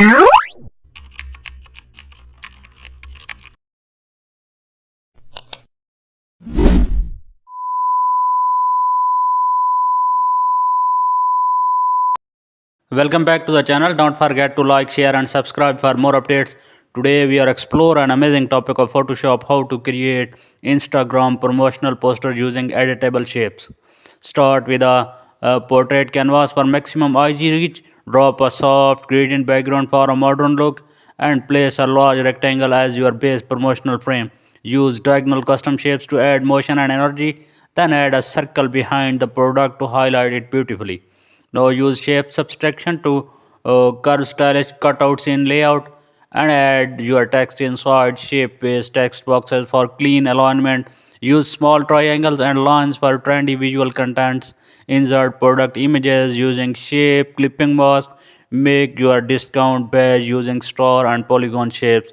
Welcome back to the channel. Don't forget to like, share and subscribe for more updates. Today we are explore an amazing topic of Photoshop, how to create Instagram promotional poster using editable shapes. Start with a portrait canvas for maximum IG reach. Drop a soft gradient background for a modern look and place a large rectangle as your base promotional frame. Use diagonal custom shapes to add motion and energy. Then add a circle behind the product to highlight it beautifully. Now use shape subtraction to curve stylish cutouts in layout and add your text inside shape-based text boxes for clean alignment. Use small triangles and lines for trendy visual contents. Insert product images using shape clipping mask. Make your discount badge using star and polygon shapes.